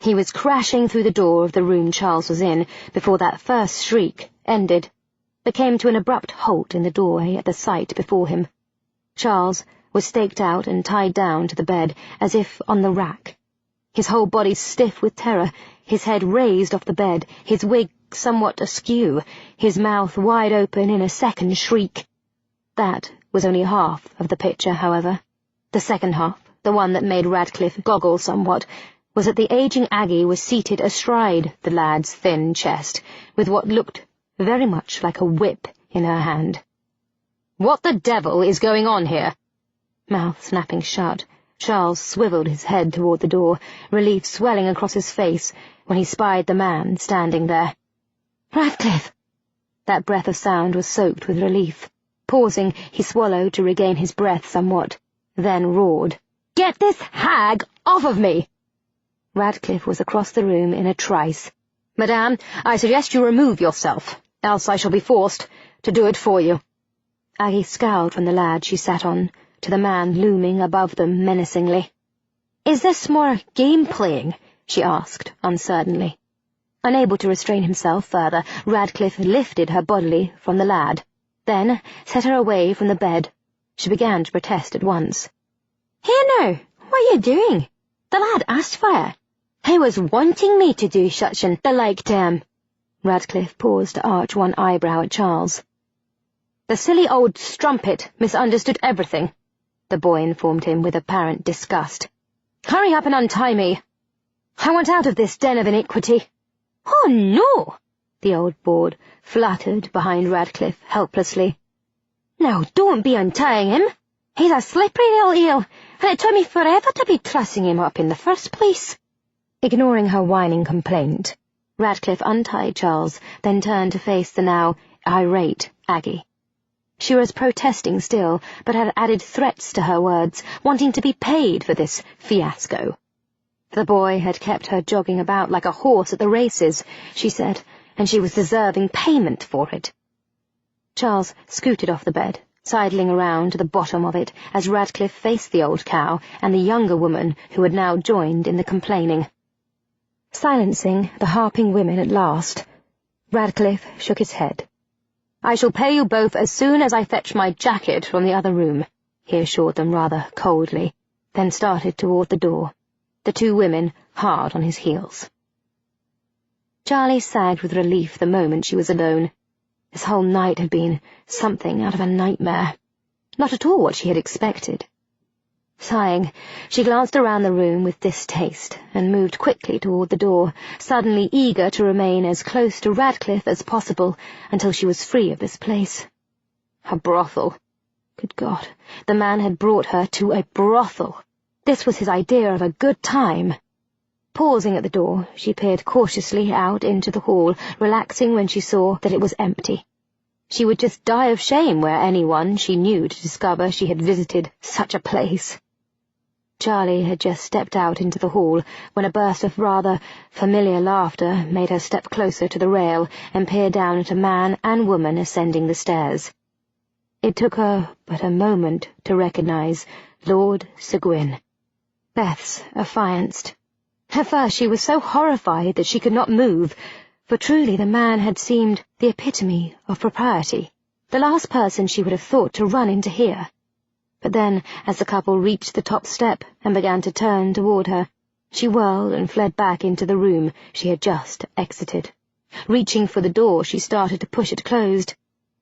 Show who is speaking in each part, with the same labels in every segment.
Speaker 1: He was crashing through the door of the room Charles was in before that first shriek ended, but came to an abrupt halt in the doorway at the sight before him. Charles was staked out and tied down to the bed, as if on the rack. His whole body stiff with terror, his head raised off the bed, his wig somewhat askew, his mouth wide open in a second shriek. That was only half of the picture, however. The second half, the one that made Radcliffe goggle somewhat, was that the aging Aggie was seated astride the lad's thin chest, with what looked very much like a whip in her hand. "What the devil is going on here?" Mouth snapping shut, Charles swivelled his head toward the door, relief swelling across his face when he spied the man standing there. "Radcliffe!" That breath of sound was soaked with relief. Pausing, he swallowed to regain his breath somewhat, then roared, "Get this hag off of me!" Radcliffe was across the room in a trice. "Madame, I suggest you remove yourself, else I shall be forced to do it for you." Aggie scowled from the lad she sat on to the man looming above them menacingly. "Is this more game-playing?" she asked uncertainly. Unable to restrain himself further, Radcliffe lifted her bodily from the lad, then set her away from the bed. She began to protest at once. "Here now, what are you doing? The lad asked for it. He was wanting me to do such an the like to him." Radcliffe paused to arch one eyebrow at Charles. "The silly old strumpet misunderstood everything," the boy informed him with apparent disgust. "Hurry up and untie me. I want out of this den of iniquity." "Oh, no!" the old bawd fluttered behind Radcliffe helplessly. "Now, don't be untying him. He's a slippery little eel, and it took me forever to be trussing him up in the first place." Ignoring her whining complaint, Radcliffe untied Charles, then turned to face the now irate Aggie. She was protesting still, but had added threats to her words, wanting to be paid for this fiasco. The boy had kept her jogging about like a horse at the races, she said, and she was deserving payment for it. Charles scooted off the bed, sidling around to the bottom of it as Radcliffe faced the old cow and the younger woman who had now joined in the complaining. Silencing the harping women at last, Radcliffe shook his head. "I shall pay you both as soon as I fetch my jacket from the other room," he assured them rather coldly, then started toward the door, the two women hard on his heels. Charlie sagged with relief the moment she was alone. This whole night had been something out of a nightmare, not at all what she had expected. Sighing, she glanced around the room with distaste and moved quickly toward the door, suddenly eager to remain as close to Radcliffe as possible until she was free of this place. A brothel. Good God, the man had brought her to a brothel. This was his idea of a good time. Pausing at the door, she peered cautiously out into the hall, relaxing when she saw that it was empty. She would just die of shame were anyone she knew to discover she had visited such a place. Charlie had just stepped out into the hall when a burst of rather familiar laughter made her step closer to the rail and peer down at a man and woman ascending the stairs. It took her but a moment to recognize Lord Seguin. Beth's affianced. At first she was so horrified that she could not move, for truly the man had seemed the epitome of propriety, the last person she would have thought to run into here. But then, as the couple reached the top step and began to turn toward her, she whirled and fled back into the room she had just exited. Reaching for the door, she started to push it closed,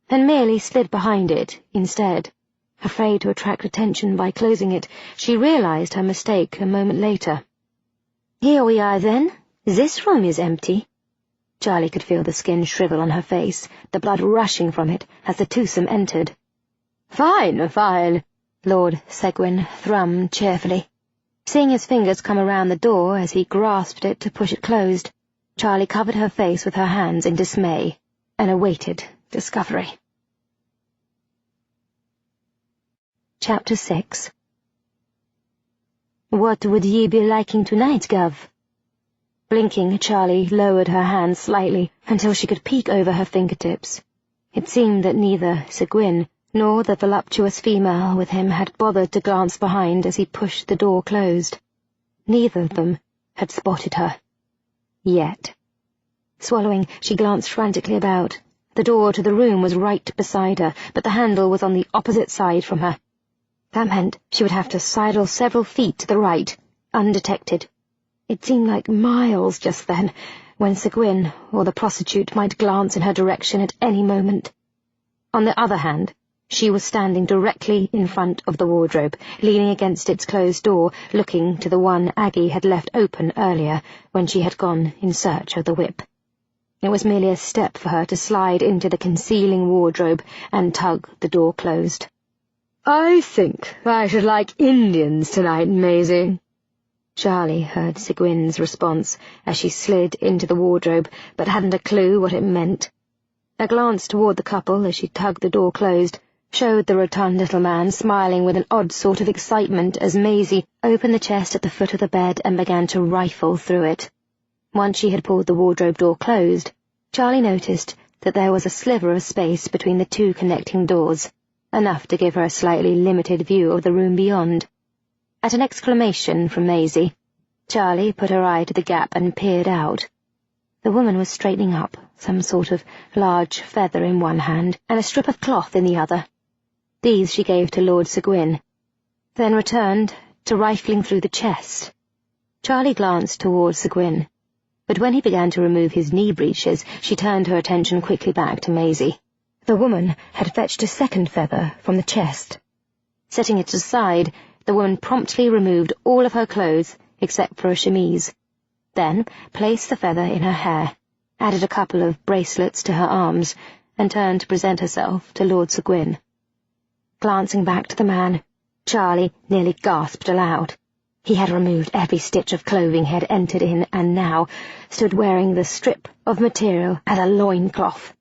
Speaker 1: then merely slid behind it instead. Afraid to attract attention by closing it, she realized her mistake a moment later. "Here we are, then. This room is empty." Charlie could feel the skin shrivel on her face, the blood rushing from it as the twosome entered. "Fine, fine," Lord Seguin thrummed cheerfully. Seeing his fingers come around the door as he grasped it to push it closed, Charlie covered her face with her hands in dismay and awaited discovery. Chapter 6. "What would ye be liking tonight, Gov?" Blinking, Charlie lowered her hands slightly until she could peek over her fingertips. It seemed that neither Seguin nor the voluptuous female with him had bothered to glance behind as he pushed the door closed. Neither of them had spotted her. Yet. Swallowing, she glanced frantically about. The door to the room was right beside her, but the handle was on the opposite side from her. That meant she would have to sidle several feet to the right, undetected. It seemed like miles just then, when Seguin or the prostitute might glance in her direction at any moment. On the other hand, she was standing directly in front of the wardrobe, leaning against its closed door, looking to the one Aggie had left open earlier when she had gone in search of the whip. It was merely a step for her to slide into the concealing wardrobe and tug the door closed. "I think I should like Indians tonight, Maisie." Charlie heard Seguin's response as she slid into the wardrobe, but hadn't a clue what it meant. A glance toward the couple as she tugged the door closed showed the rotund little man smiling with an odd sort of excitement as Maisie opened the chest at the foot of the bed and began to rifle through it. Once she had pulled the wardrobe door closed, Charlie noticed that there was a sliver of space between the two connecting doors, enough to give her a slightly limited view of the room beyond. At an exclamation from Maisie, Charlie put her eye to the gap and peered out. The woman was straightening up, some sort of large feather in one hand and a strip of cloth in the other. These she gave to Lord Seguin, then returned to rifling through the chest. Charlie glanced towards Seguin, but when he began to remove his knee breeches, she turned her attention quickly back to Maisie. The woman had fetched a second feather from the chest. Setting it aside, the woman promptly removed all of her clothes except for a chemise, then placed the feather in her hair, added a couple of bracelets to her arms, and turned to present herself to Lord Seguin. Glancing back to the man, Charlie nearly gasped aloud. He had removed every stitch of clothing he had entered in, and now stood wearing the strip of material as a loincloth.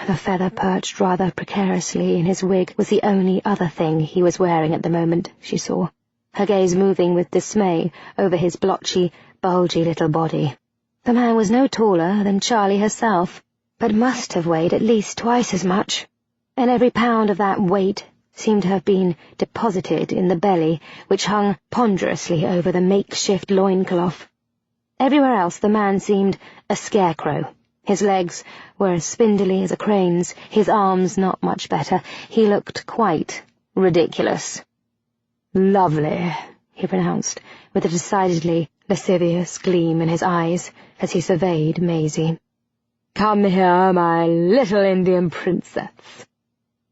Speaker 1: The feather perched rather precariously in his wig was the only other thing he was wearing at the moment, she saw, her gaze moving with dismay over his blotchy, bulgy little body. The man was no taller than Charlie herself, but must have weighed at least twice as much, and every pound of that weight seemed to have been deposited in the belly, which hung ponderously over the makeshift loincloth. Everywhere else the man seemed a scarecrow. His legs were as spindly as a crane's, his arms not much better. He looked quite ridiculous. "Lovely," he pronounced, with a decidedly lascivious gleam in his eyes as he surveyed Maisie. "Come here, my little Indian princess."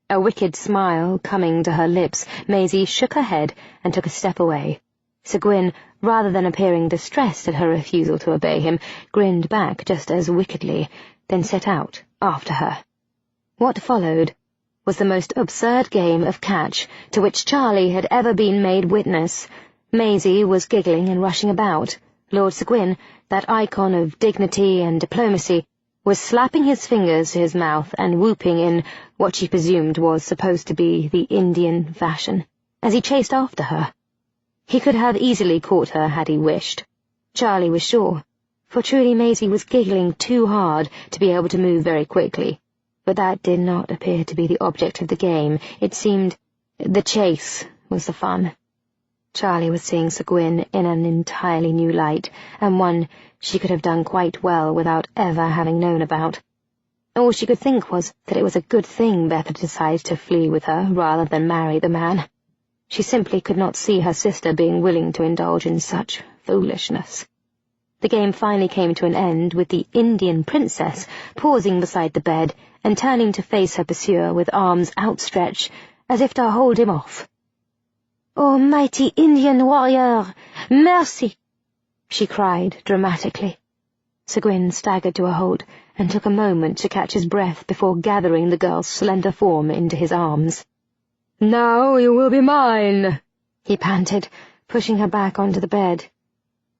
Speaker 1: A wicked smile coming to her lips, Maisie shook her head and took a step away. Seguin, rather than appearing distressed at her refusal to obey him, grinned back just as wickedly, then set out after her. What followed was the most absurd game of catch to which Charlie had ever been made witness. Maisie was giggling and rushing about. Lord Seguin, that icon of dignity and diplomacy, was slapping his fingers to his mouth and whooping in what she presumed was supposed to be the Indian fashion, as he chased after her. He could have easily caught her had he wished. Charlie was sure, for truly Maisie was giggling too hard to be able to move very quickly. But that did not appear to be the object of the game. It seemed the chase was the fun. Charlie was seeing Seguin in an entirely new light, and one she could have done quite well without ever having known about. All she could think was that it was a good thing Beth had decided to flee with her rather than marry the man. She simply could not see her sister being willing to indulge in such foolishness. The game finally came to an end with the Indian princess pausing beside the bed and turning to face her pursuer with arms outstretched as if to hold him off. "Oh, mighty Indian warrior, mercy!" she cried dramatically. Seguin staggered to a halt and took a moment to catch his breath before gathering the girl's slender form into his arms. "Now you will be mine," he panted, pushing her back onto the bed.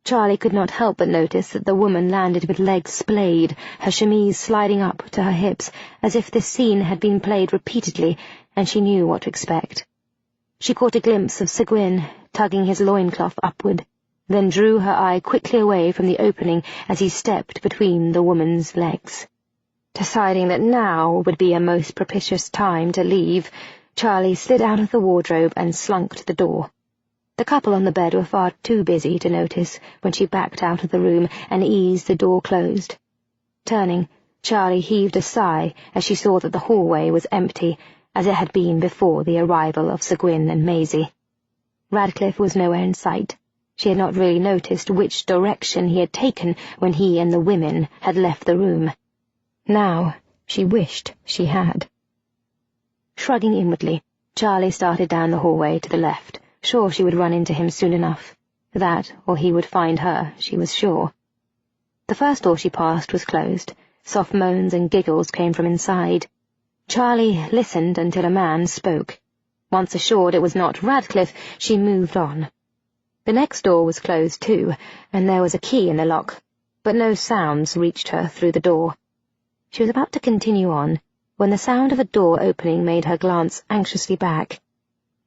Speaker 1: Charlie could not help but notice that the woman landed with legs splayed, her chemise sliding up to her hips, as if this scene had been played repeatedly, and she knew what to expect. She caught a glimpse of Seguin tugging his loincloth upward, then drew her eye quickly away from the opening as he stepped between the woman's legs. Deciding that now would be a most propitious time to leave, Charlie slid out of the wardrobe and slunk to the door. The couple on the bed were far too busy to notice when she backed out of the room and eased the door closed. Turning, Charlie heaved a sigh as she saw that the hallway was empty, as it had been before the arrival of Sir Gwyn and Maisie. Radcliffe was nowhere in sight. She had not really noticed which direction he had taken when he and the women had left the room. Now she wished she had. Shrugging inwardly, Charlie started down the hallway to the left, sure she would run into him soon enough. That, or he would find her, she was sure. The first door she passed was closed. Soft moans and giggles came from inside. Charlie listened until a man spoke. Once assured it was not Radcliffe, she moved on. The next door was closed too, and there was a key in the lock, but no sounds reached her through the door. She was about to continue on, when the sound of a door opening made her glance anxiously back.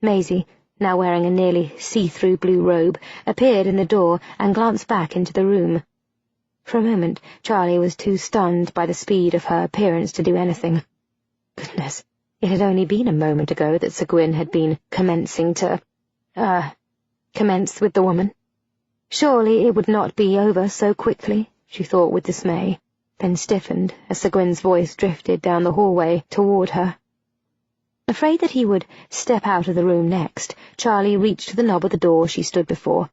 Speaker 1: Maisie, now wearing a nearly see-through blue robe, appeared in the door and glanced back into the room. For a moment, Charlie was too stunned by the speed of her appearance to do anything. Goodness, it had only been a moment ago that Sir Gwyn had been commence with the woman. Surely it would not be over so quickly, she thought with dismay, then stiffened as Sir Gwyn's voice drifted down the hallway toward her. Afraid that he would step out of the room next, Charlie reached for the knob of the door she stood before.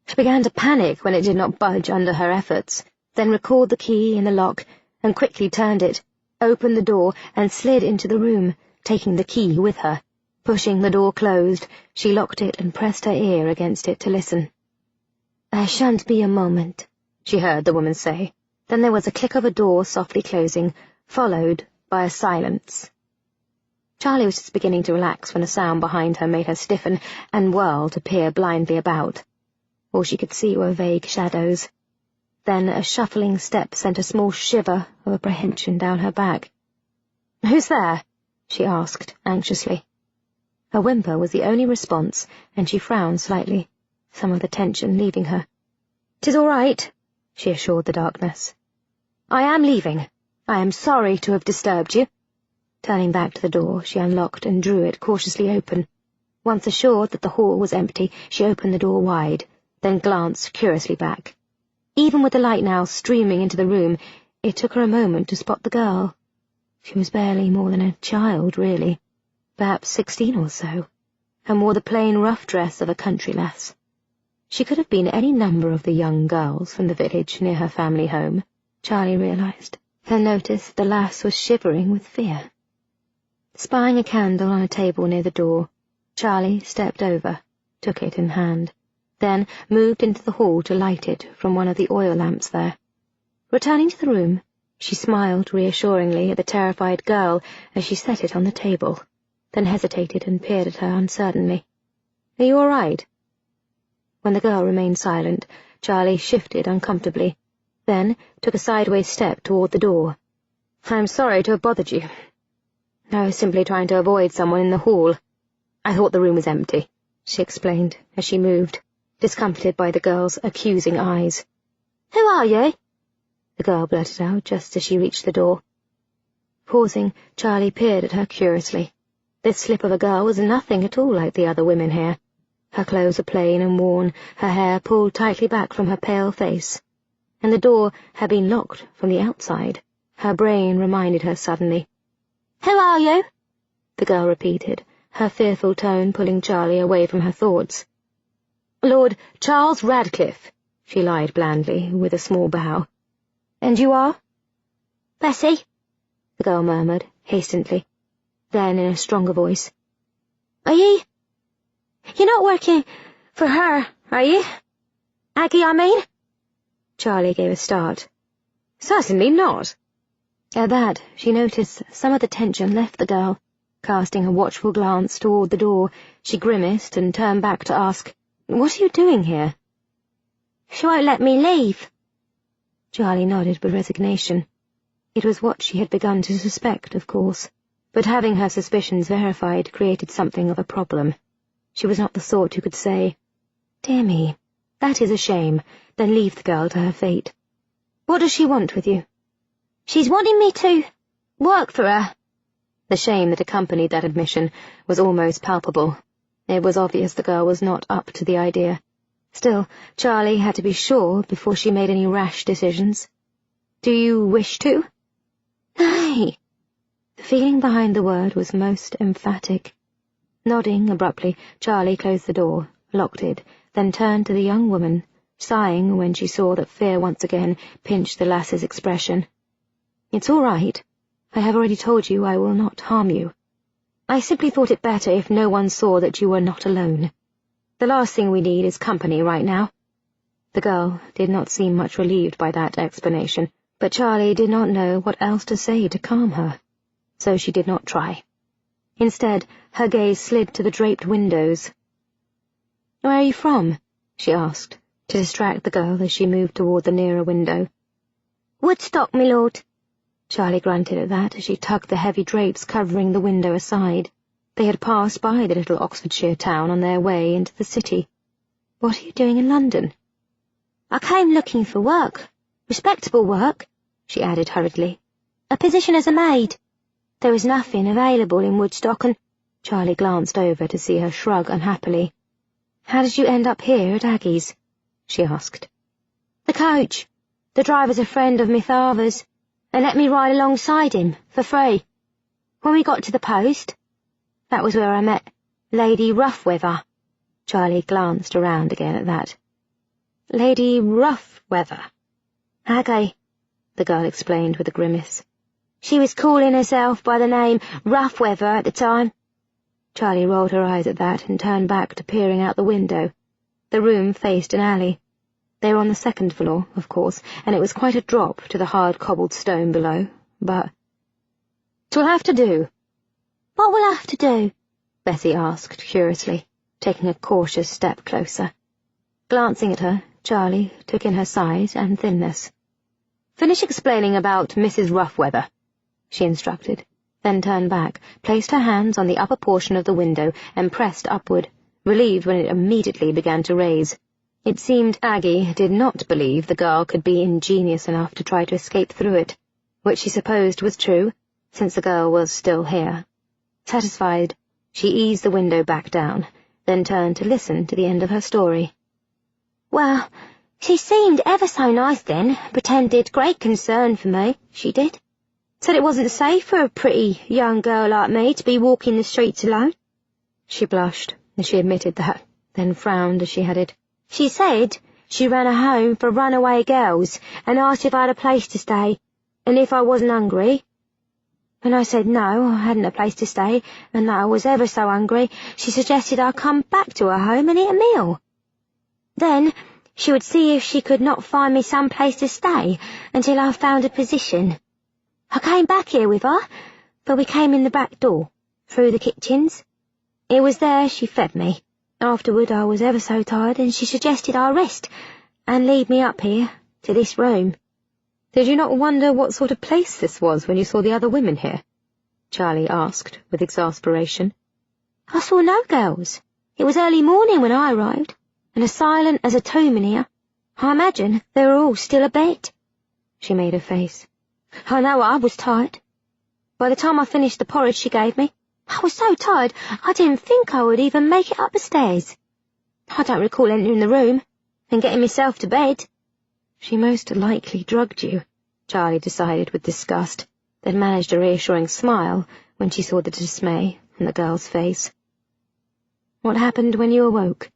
Speaker 1: She began to panic when it did not budge under her efforts, then recalled the key in the lock and quickly turned it, opened the door and slid into the room, taking the key with her. Pushing the door closed, she locked it and pressed her ear against it to listen. "I shan't be a moment," she heard the woman say. Then there was a click of a door softly closing, followed by a silence. Charlie was just beginning to relax when a sound behind her made her stiffen and whirl to peer blindly about. All she could see were vague shadows. Then a shuffling step sent a small shiver of apprehension down her back. "Who's there?" she asked anxiously. A whimper was the only response, and she frowned slightly, some of the tension leaving her. "'Tis all right," she assured the darkness. "I am leaving. I am sorry to have disturbed you." Turning back to the door, she unlocked and drew it cautiously open. Once assured that the hall was empty, she opened the door wide, then glanced curiously back. Even with the light now streaming into the room, it took her a moment to spot the girl. She was barely more than a child, really, perhaps 16 or so, and wore the plain rough dress of a country lass. She could have been any number of the young girls from the village near her family home, Charlie realized, and noticed the lass was shivering with fear. Spying a candle on a table near the door, Charlie stepped over, took it in hand, then moved into the hall to light it from one of the oil lamps there. Returning to the room, she smiled reassuringly at the terrified girl as she set it on the table, then hesitated and peered at her uncertainly. "Are you all right?" When the girl remained silent, Charlie shifted uncomfortably, then took a sideways step toward the door. "I'm sorry to have bothered you. I was simply trying to avoid someone in the hall. I thought the room was empty," she explained as she moved, discomfited by the girl's accusing eyes. "Who are you?" the girl blurted out just as she reached the door. Pausing, Charlie peered at her curiously. This slip of a girl was nothing at all like the other women here. Her clothes were plain and worn, her hair pulled tightly back from her pale face. And the door had been locked from the outside. Her brain reminded her suddenly. "Who are you?" the girl repeated, her fearful tone pulling Charlie away from her thoughts. "Lord Charles Radcliffe," she lied blandly, with a small bow. "And you are?" "Bessie," the girl murmured, hastily. Then, in a stronger voice, "Are ye? You're not working for her, are you? Aggie, I mean?" Charlie gave a start. "Certainly not." At that, she noticed some of the tension left the girl. Casting a watchful glance toward the door, she grimaced and turned back to ask, "What are you doing here?" "She won't let me leave." Charlie nodded with resignation. It was what she had begun to suspect, of course, but having her suspicions verified created something of a problem. She was not the sort who could say, "Dear me, that is a shame," then leave the girl to her fate. "What does she want with you?" "She's wanting me to work for her." The shame that accompanied that admission was almost palpable. It was obvious the girl was not up to the idea. Still, Charlie had to be sure before she made any rash decisions. "Do you wish to?" "Nay." The feeling behind the word was most emphatic. Nodding abruptly, Charlie closed the door, locked it, then turned to the young woman, sighing when she saw that fear once again pinched the lass's expression. "It's all right. I have already told you I will not harm you. I simply thought it better if no one saw that you were not alone. The last thing we need is company right now." The girl did not seem much relieved by that explanation, but Charlie did not know what else to say to calm her, so she did not try. Instead, her gaze slid to the draped windows. "Where are you from?" she asked, to distract the girl as she moved toward the nearer window. "Woodstock, my lord." Charlie grunted at that as she tugged the heavy drapes covering the window aside. They had passed by the little Oxfordshire town on their way into the city. "What are you doing in London?" "I came looking for work. Respectable work," she added hurriedly. "A position as a maid. There was nothing available in Woodstock, and—" Charlie glanced over to see her shrug unhappily. "How did you end up here at Aggie's?" she asked. "The coach. The driver's a friend of my father's, and let me ride alongside him, for free. When we got to the post, that was where I met Lady Roughweather." Charlie glanced around again at that. "Lady Roughweather?" "Aggie," the girl explained with a grimace. "She was calling herself by the name Roughweather at the time." Charlie rolled her eyes at that and turned back to peering out the window. The room faced an alley. They were on the second floor, of course, and it was quite a drop to the hard cobbled stone below, but— "'Twill have to do." "What will have to do?" Bessie asked curiously, taking a cautious step closer. Glancing at her, Charlie took in her size and thinness. "Finish explaining about Mrs. Roughweather," she instructed, then turned back, placed her hands on the upper portion of the window, and pressed upward, relieved when it immediately began to raise. It seemed Aggie did not believe the girl could be ingenious enough to try to escape through it, which she supposed was true, since the girl was still here. Satisfied, she eased the window back down, then turned to listen to the end of her story. "Well, she seemed ever so nice then, pretended great concern for me, she did. Said it wasn't safe for a pretty young girl like me to be walking the streets alone." She blushed as she admitted that, then frowned as she added, "She said she ran a home for runaway girls and asked if I had a place to stay, and if I wasn't hungry. When I said no, I hadn't a place to stay, and that I was ever so hungry, she suggested I come back to her home and eat a meal. Then she would see if she could not find me some place to stay until I found a position. I came back here with her, but we came in the back door, through the kitchens. It was there she fed me. Afterward I was ever so tired, and she suggested I rest and lead me up here, to this room." "Did you not wonder what sort of place this was when you saw the other women here?" Charlie asked, with exasperation. "I saw no girls. It was early morning when I arrived, and as silent as a tomb in here. I imagine they were all still abed." She made a face. "I know I was tired. By the time I finished the porridge she gave me, I was so tired I didn't think I would even make it up the stairs. I don't recall entering the room and getting myself to bed." "She most likely drugged you," Charlie decided with disgust, then managed a reassuring smile when she saw the dismay on the girl's face. "What happened when you awoke?"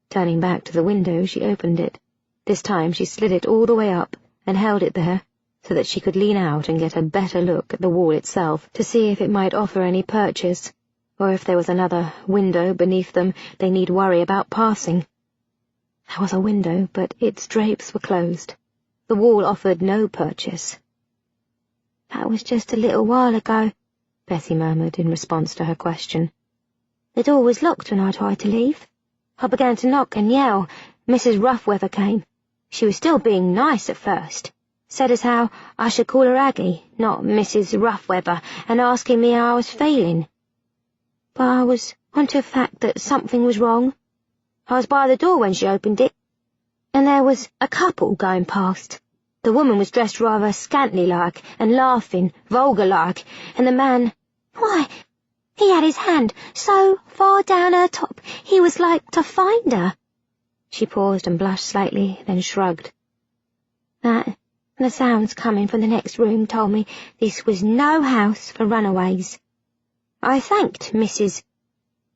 Speaker 1: Turning back to the window, she opened it. This time she slid it all the way up and held it there, so that she could lean out and get a better look at the wall itself to see if it might offer any purchase, or if there was another window beneath them they need worry about passing. There was a window, but its drapes were closed. The wall offered no purchase. "That was just a little while ago," Bessie murmured in response to her question. "The door was locked when I tried to leave. I began to knock and yell. Mrs. Roughweather came. She was still being nice at first. Said as how I should call her Aggie, not Mrs. Roughweather, and asking me how I was feeling. But I was onto the fact that something was wrong. I was by the door when she opened it, and there was a couple going past. The woman was dressed rather scantily-like, and laughing, vulgar-like, and the man, why, He had his hand so far down her top he was like to find her." She paused and blushed slightly, then shrugged. The sounds coming from the next room told me this was no house for runaways. I thanked Mrs.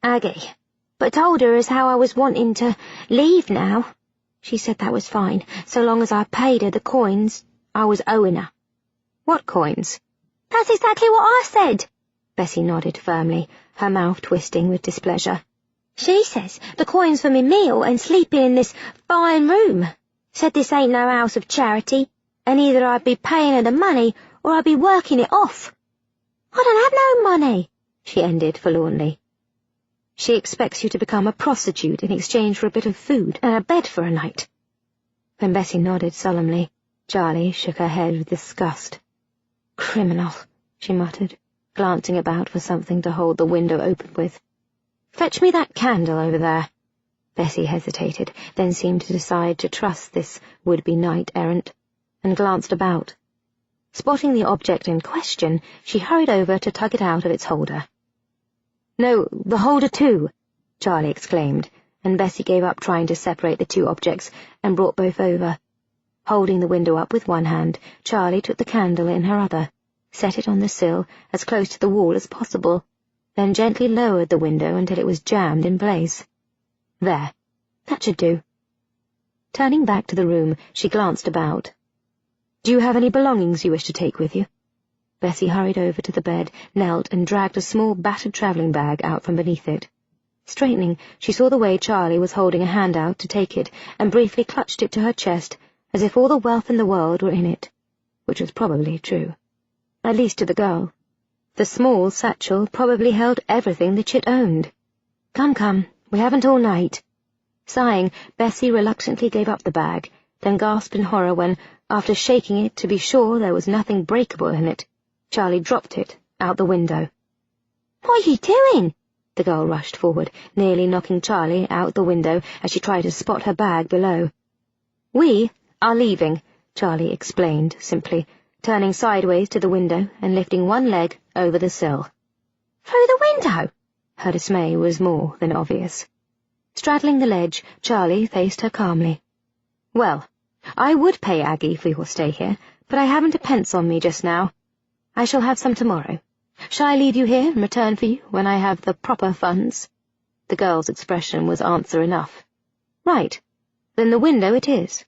Speaker 1: Aggie, but told her as how I was wanting to leave now. She said that was fine, so long as I paid her the coins I was owing her."
Speaker 2: "What coins?"
Speaker 1: "That's exactly what I said." Bessie nodded firmly, her mouth twisting with displeasure. "She says the coins for me meal and sleeping in this fine room. Said this ain't no house of charity, and either I'd be paying her the money or I'd be working it off. I don't have no money," she ended forlornly.
Speaker 2: "She expects you to become a prostitute in exchange for a bit of food and a bed for a night."
Speaker 1: When Bessie nodded solemnly, Charlie shook her head with disgust. "Criminal," she muttered, glancing about for something to hold the window open with. "Fetch me that candle over there." Bessie hesitated, then seemed to decide to trust this would-be knight-errant, and glanced about. Spotting the object in question, she hurried over to tug it out of its holder. "No, the holder too!" Charlie exclaimed, and Bessie gave up trying to separate the two objects and brought both over. Holding the window up with one hand, Charlie took the candle in her other, set it on the sill as close to the wall as possible, then gently lowered the window until it was jammed in place. There, that should do. Turning back to the room, she glanced about. "Do you have any belongings you wish to take with you?" Bessie hurried over to the bed, knelt, and dragged a small battered travelling bag out from beneath it. Straightening, she saw the way Charlie was holding a hand out to take it, and briefly clutched it to her chest, as if all the wealth in the world were in it, which was probably true, at least to the girl. The small satchel probably held everything the chit owned. Come, we haven't all night." Sighing, Bessie reluctantly gave up the bag, then gasped in horror when, after shaking it to be sure there was nothing breakable in it, Charlie dropped it out the window. "What are you doing?" The girl rushed forward, nearly knocking Charlie out the window as she tried to spot her bag below. "We are leaving," Charlie explained simply, turning sideways to the window and lifting one leg over the sill. "Through the window?" Her dismay was more than obvious. Straddling the ledge, Charlie faced her calmly. "Well, I would pay Aggie for your stay here, but I haven't a pence on me just now. I shall have some tomorrow. Shall I leave you here and return for you when I have the proper funds?" The girl's expression was answer enough. "Right, then the window it is.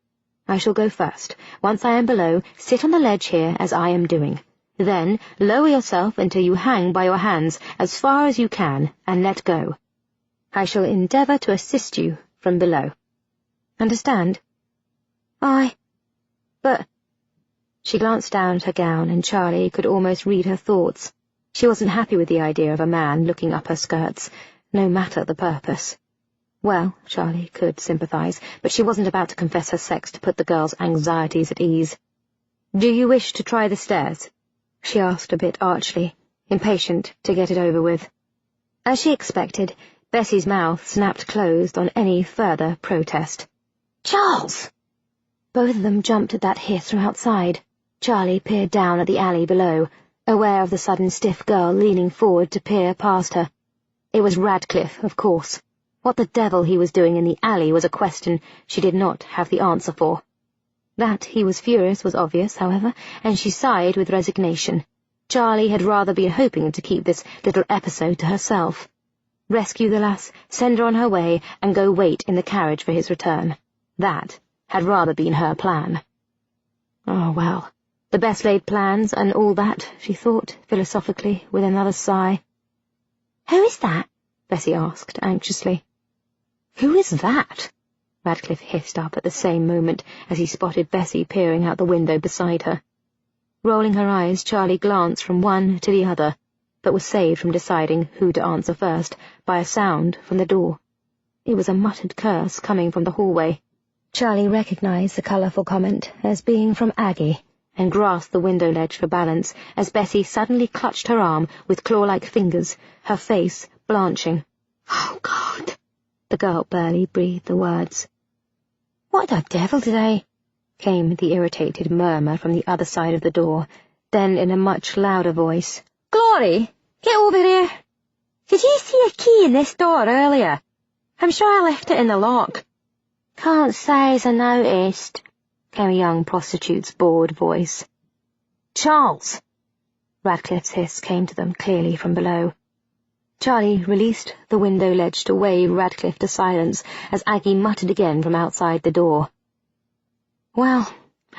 Speaker 1: I shall go first. Once I am below, sit on the ledge here as I am doing. Then lower yourself until you hang by your hands as far as you can and let go. I shall endeavour to assist you from below. Understand?" But—" She glanced down at her gown, and Charlie could almost read her thoughts. She wasn't happy with the idea of a man looking up her skirts, no matter the purpose. Well, Charlie could sympathize, but she wasn't about to confess her sex to put the girl's anxieties at ease. "Do you wish to try the stairs?" she asked a bit archly, impatient to get it over with. As she expected, Bessie's mouth snapped closed on any further protest. "Charles!" Both of them jumped at that hiss from outside. Charlie peered down at the alley below, aware of the sudden stiff girl leaning forward to peer past her. It was Radcliffe, of course. What the devil he was doing in the alley was a question she did not have the answer for. That he was furious was obvious, however, and she sighed with resignation. Charlie had rather been hoping to keep this little episode to herself. Rescue the lass, send her on her way, and go wait in the carriage for his return. That had rather been her plan. Oh, well, the best-laid plans and all that, she thought, philosophically, with another sigh. "Who is that?" Bessie asked, anxiously. "Who is that?" Radcliffe hissed up at the same moment as he spotted Bessie peering out the window beside her. Rolling her eyes, Charlie glanced from one to the other, but was saved from deciding who to answer first by a sound from the door. It was a muttered curse coming from the hallway. Charlie recognized the colourful comment as being from Aggie, and grasped the window ledge for balance as Bessie suddenly clutched her arm with claw-like fingers, her face blanching. "Oh, God!" The girl barely breathed the words. "What the devil did I—" came the irritated murmur from the other side of the door, then in a much louder voice, "Glory, get over here!"
Speaker 2: Did you see a key in this door earlier? I'm sure I left it in the lock.
Speaker 1: Can't say as I noticed, came a young prostitute's bored voice.
Speaker 2: Charles!
Speaker 1: Radcliffe's hiss came to them clearly from below. Charlie released the window ledge to wave Radcliffe to silence as Aggie muttered again from outside the door.
Speaker 2: Well,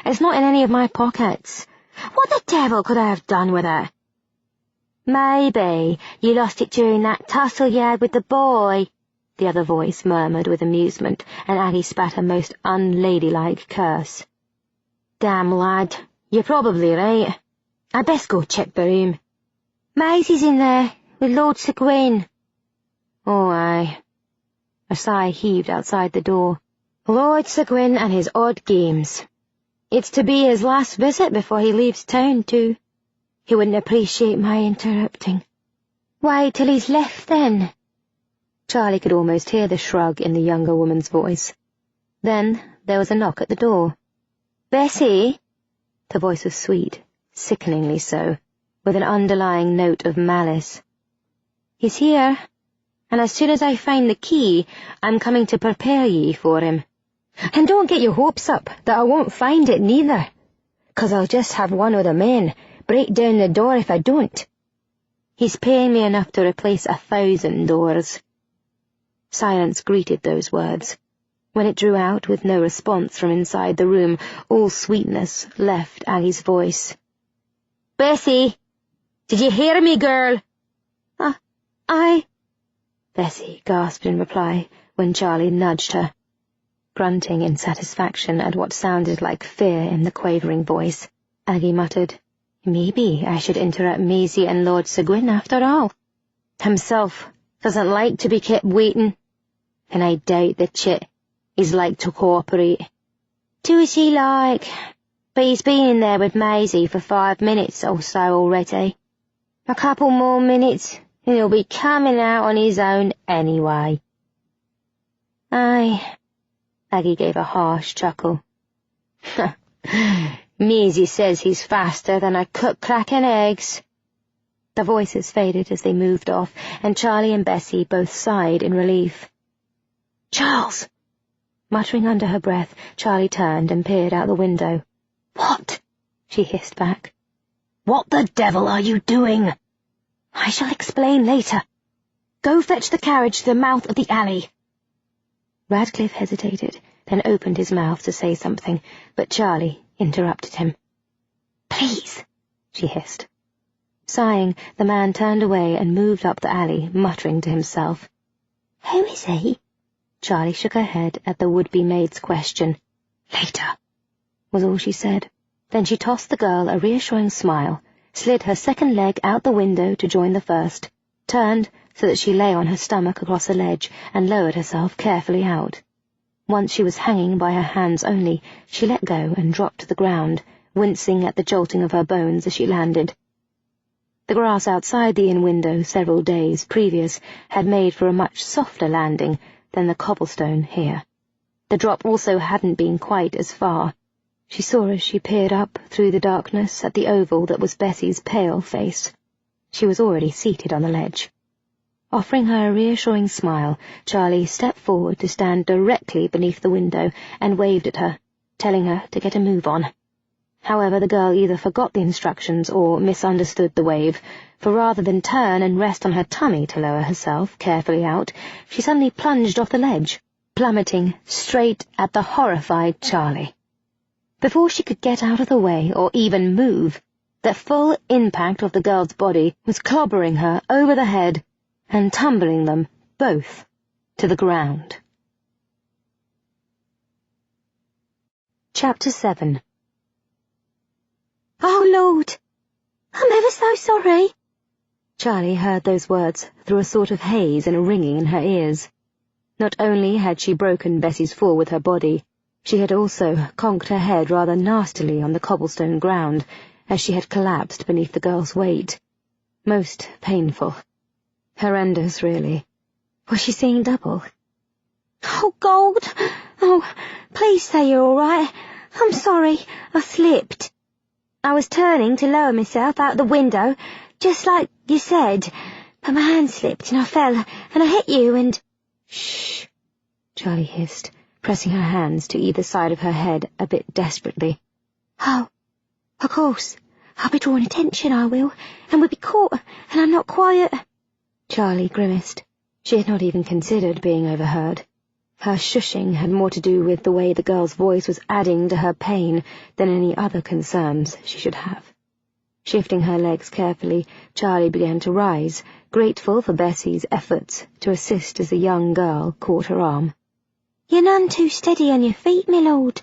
Speaker 2: it's not in any of my pockets. What the devil could I have done with it?
Speaker 1: Maybe you lost it during that tussle you had with the boy, the other voice murmured with amusement, and Aggie spat a most unladylike curse.
Speaker 2: Damn, lad, you're probably right. I'd best go check the room.
Speaker 1: Maisie's in there, with Lord Seguin.
Speaker 2: Oh, aye.
Speaker 1: A sigh heaved outside the door.
Speaker 2: Lord Seguin and his odd games. It's to be his last visit before he leaves town, too. He wouldn't appreciate my interrupting.
Speaker 1: Wait till he's left, then. Charlie could almost hear the shrug in the younger woman's voice. Then there was a knock at the door.
Speaker 2: Bessie?
Speaker 1: The voice was sweet, sickeningly so, with an underlying note of malice.
Speaker 2: He's here, and as soon as I find the key, I'm coming to prepare ye for him. And don't get your hopes up that I won't find it neither, 'cause I'll just have one of the men break down the door if I don't. He's paying me enough to replace 1,000 doors.
Speaker 1: Silence greeted those words. When it drew out with no response from inside the room, all sweetness left Aggie's voice.
Speaker 2: Bessie! Did you hear me, girl?
Speaker 1: Bessie gasped in reply when Charlie nudged her, grunting in satisfaction at what sounded like fear in the quavering voice. Aggie muttered, Maybe I should interrupt Maisie and Lord Seguin after all.
Speaker 2: Himself doesn't like to be kept waiting, and I doubt the chit is like to cooperate.
Speaker 1: Do as he like, but he's been in there with Maisie for 5 minutes or so already.
Speaker 2: A couple more minutes, and he'll be coming out on his own anyway.
Speaker 1: Aye. Aggie gave a harsh chuckle.
Speaker 2: Maisie says he's faster than a cook cracking eggs.
Speaker 1: The voices faded as they moved off, and Charlie and Bessie both sighed in relief.
Speaker 2: Charles!
Speaker 1: Muttering under her breath, Charlie turned and peered out the window.
Speaker 2: What?
Speaker 1: She hissed back.
Speaker 2: What the devil are you doing?
Speaker 1: I shall explain later. Go fetch the carriage to the mouth of the alley. Radcliffe hesitated, then opened his mouth to say something, but Charlie interrupted him.
Speaker 2: Please,
Speaker 1: she hissed. Sighing, the man turned away and moved up the alley, muttering to himself.
Speaker 2: Who is he?
Speaker 1: Charlie shook her head at the would-be maid's question.
Speaker 2: Later,
Speaker 1: was all she said. Then she tossed the girl a reassuring smile, slid her second leg out the window to join the first, turned so that she lay on her stomach across the ledge, and lowered herself carefully out. Once she was hanging by her hands only, she let go and dropped to the ground, wincing at the jolting of her bones as she landed. The grass outside the inn window several days previous had made for a much softer landing than the cobblestone here. The drop also hadn't been quite as far. She saw as she peered up through the darkness at the oval that was Bessie's pale face. She was already seated on the ledge. Offering her a reassuring smile, Charlie stepped forward to stand directly beneath the window and waved at her, telling her to get a move on. However, the girl either forgot the instructions or misunderstood the wave, for rather than turn and rest on her tummy to lower herself carefully out, she suddenly plunged off the ledge, plummeting straight at the horrified Charlie. Before she could get out of the way or even move, the full impact of the girl's body was clobbering her over the head and tumbling them both to the ground. Chapter 7.
Speaker 2: Oh, Lord! I'm ever so sorry.
Speaker 1: Charlie heard those words through a sort of haze and a ringing in her ears. Not only had she broken Bessie's fall with her body, she had also conked her head rather nastily on the cobblestone ground, as she had collapsed beneath the girl's weight. Most painful. Horrendous, really. Was she seeing double?
Speaker 2: Oh, God! Oh, please say you're all right. I'm sorry, I slipped. I was turning to lower myself out the window, just like you said, but my hand slipped and I fell, and I hit you and—" "Shh," Charlie hissed, pressing her hands to either side of her head a bit desperately. "Oh, of course. I'll be drawing attention, I will, and we'll be caught, and I'm not quiet." Charlie grimaced. She had not even considered being overheard. Her shushing had more to do with the way the girl's voice was adding to her pain than any other concerns she should have. Shifting her legs carefully, Charlie began to rise, grateful for Bessie's efforts to assist as the young girl caught her arm. "You're none too steady on your feet, my lord,"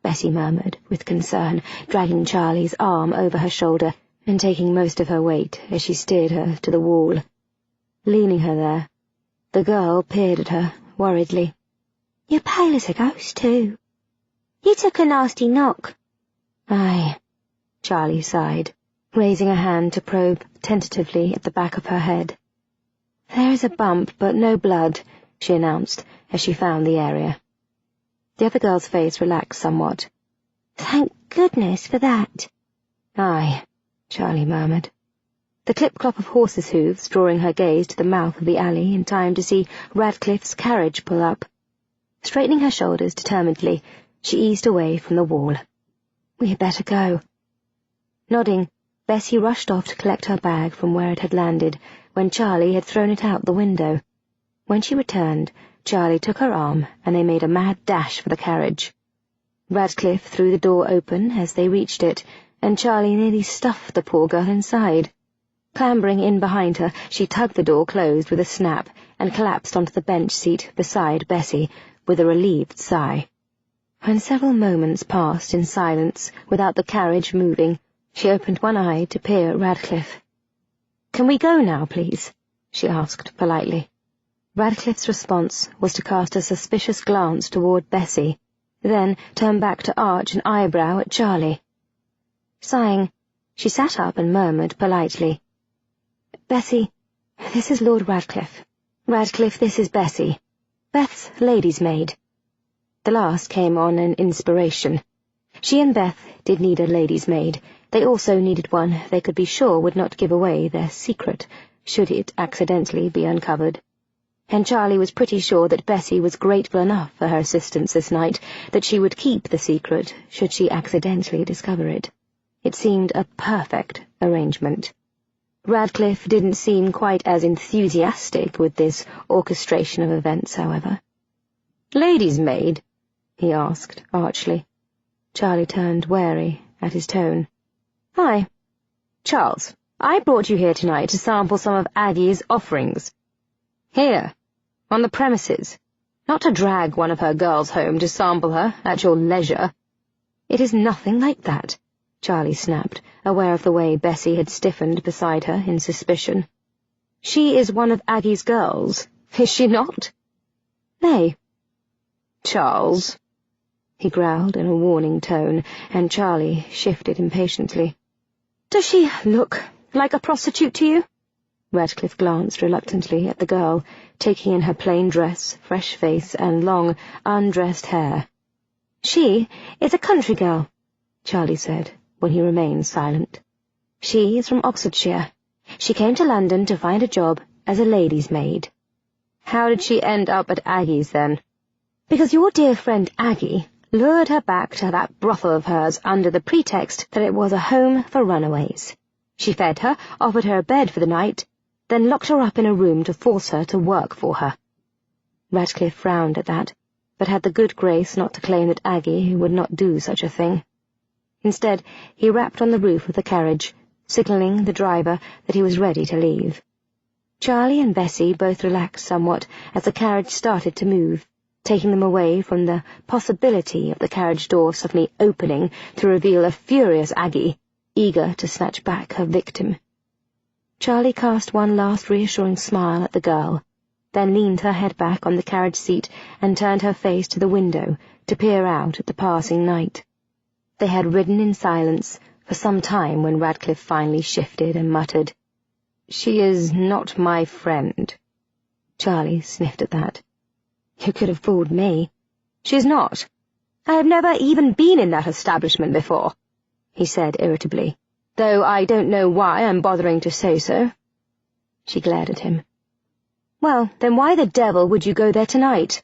Speaker 2: Bessie murmured with concern, dragging Charlie's arm over her shoulder and taking most of her weight as she steered her to the wall. Leaning her there, the girl peered at her worriedly. "You're pale as a ghost, too. You took a nasty knock." "Aye," Charlie sighed, raising a hand to probe tentatively at the back of her head. "There is a bump, but no blood," she announced as she found the area. The other girl's face relaxed somewhat. "Thank goodness for that." "Aye," Charlie murmured. The clip-clop of horses' hooves drawing her gaze to the mouth of the alley in time to see Radcliffe's carriage pull up. Straightening her shoulders determinedly, she eased away from the wall. "We had better go." Nodding, Bessie rushed off to collect her bag from where it had landed when Charlie had thrown it out the window. When she returned, Charlie took her arm and they made a mad dash for the carriage. Radcliffe threw the door open as they reached it, and Charlie nearly stuffed the poor girl inside. Clambering in behind her, she tugged the door closed with a snap and collapsed onto the bench seat beside Bessie with a relieved sigh. When several moments passed in silence without the carriage moving, she opened one eye to peer at Radcliffe. "Can we go now, please?" she asked politely. Radcliffe's response was to cast a suspicious glance toward Bessie, then turn back to arch an eyebrow at Charlie. Sighing, she sat up and murmured politely, "Bessie, this is Lord Radcliffe. Radcliffe, this is Bessie. Beth's lady's maid." The last came on an inspiration. She and Beth did need a lady's maid. They also needed one they could be sure would not give away their secret, should it accidentally be uncovered. And Charlie was pretty sure that Bessie was grateful enough for her assistance this night that she would keep the secret should she accidentally discover it. It seemed a perfect arrangement. Radcliffe didn't seem quite as enthusiastic with this orchestration of events, however. "Lady's maid?" he asked archly. Charlie turned wary at his tone. "Hi. Charles, I brought you here tonight to sample some of Aggie's offerings. Here, on the premises, not to drag one of her girls home to sample her at your leisure." "It is nothing like that," Charlie snapped, aware of the way Bessie had stiffened beside her in suspicion. "She is one of Aggie's girls, is she not?" "Nay." "Charles," he growled in a warning tone, and Charlie shifted impatiently. "Does she look like a prostitute to you?" Radcliffe glanced reluctantly at the girl, taking in her plain dress, fresh face, and long, undressed hair. "She is a country girl," Charlie said, when he remained silent. "She is from Oxfordshire. She came to London to find a job as a lady's maid." "How did she end up at Aggie's, then?" "Because your dear friend Aggie lured her back to that brothel of hers under the pretext that it was a home for runaways. She fed her, offered her a bed for the night, then locked her up in a room to force her to work for her." Radcliffe frowned at that, but had the good grace not to claim that Aggie would not do such a thing. Instead, he rapped on the roof of the carriage, signalling the driver that he was ready to leave. Charlie and Bessie both relaxed somewhat as the carriage started to move, taking them away from the possibility of the carriage door suddenly opening to reveal a furious Aggie, eager to snatch back her victim. Charlie cast one last reassuring smile at the girl, then leaned her head back on the carriage seat and turned her face to the window to peer out at the passing night. They had ridden in silence for some time when Radcliffe finally shifted and muttered, "She is not my friend." Charlie sniffed at that. "You could have fooled me." "She's not. I have never even been in that establishment before," he said irritably, "though I don't know why I'm bothering to say so."
Speaker 1: She glared at him. "Well, then why the devil would you go there tonight?